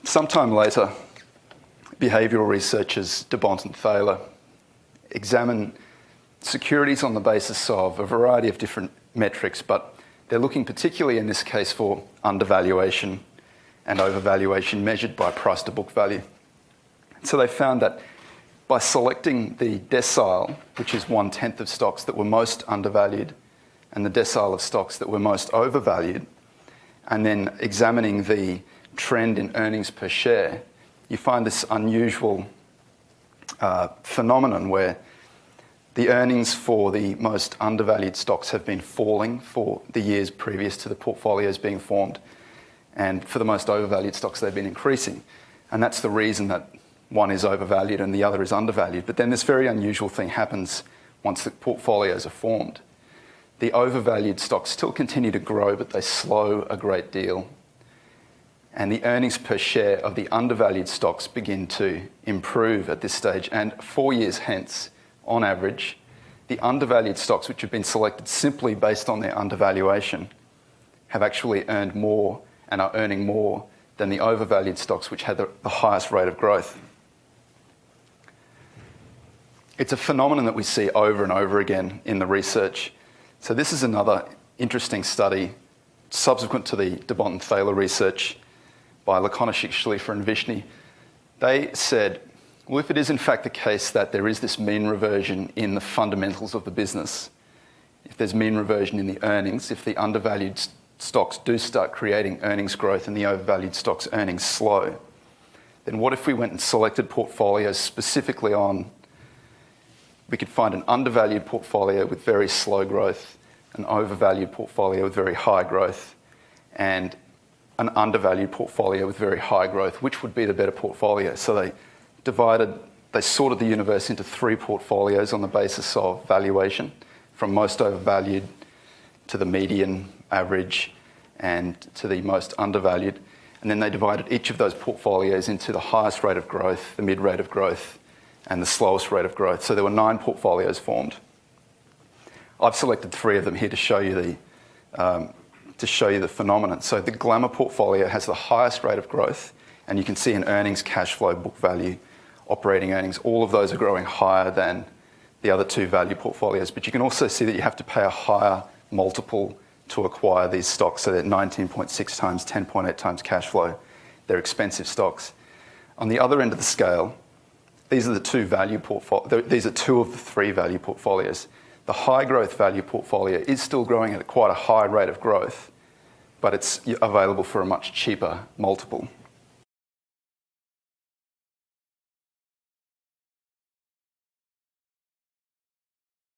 Sometime later, behavioural researchers de Bont and Thaler examine securities on the basis of a variety of different metrics, but they're looking particularly in this case for undervaluation and overvaluation measured by price to book value. So they found that by selecting the decile, which is 1/10 of stocks that were most undervalued, and the decile of stocks that were most overvalued, and then examining the trend in earnings per share, you find this unusual phenomenon where the earnings for the most undervalued stocks have been falling for the years previous to the portfolios being formed, and for the most overvalued stocks they've been increasing. And that's the reason that one is overvalued and the other is undervalued. But then this very unusual thing happens once the portfolios are formed. The overvalued stocks still continue to grow, but they slow a great deal. And the earnings per share of the undervalued stocks begin to improve at this stage. And 4 years hence, on average, the undervalued stocks, which have been selected simply based on their undervaluation, have actually earned more and are earning more than the overvalued stocks, which had the highest rate of growth. It's a phenomenon that we see over and over again in the research. So this is another interesting study subsequent to the de Bont and Thaler research by Lakonishik, Schleifer and Vishny. They said, well, if it is in fact the case that there is this mean reversion in the fundamentals of the business, if there's mean reversion in the earnings, if the undervalued stocks do start creating earnings growth and the overvalued stocks earnings slow, then what if we went and selected portfolios specifically on, we could find an undervalued portfolio with very slow growth, an overvalued portfolio with very high growth, and an undervalued portfolio with very high growth. Which would be the better portfolio? So they sorted the universe into 3 portfolios on the basis of valuation, from most overvalued to the median, average, and to the most undervalued. And then they divided each of those portfolios into the highest rate of growth, the mid rate of growth, and the slowest rate of growth. So there were 9 portfolios formed. I've selected 3 of them here to show you the phenomenon. So the Glamour portfolio has the highest rate of growth, and you can see in earnings, cash flow, book value, operating earnings, all of those are growing higher than the other 2 value portfolios. But you can also see that you have to pay a higher multiple to acquire these stocks. So they're 19.6 times, 10.8 times cash flow. They're expensive stocks. On the other end of the scale, these are 2 of the 3 value portfolios. The high growth value portfolio is still growing at quite a high rate of growth, but it's available for a much cheaper multiple.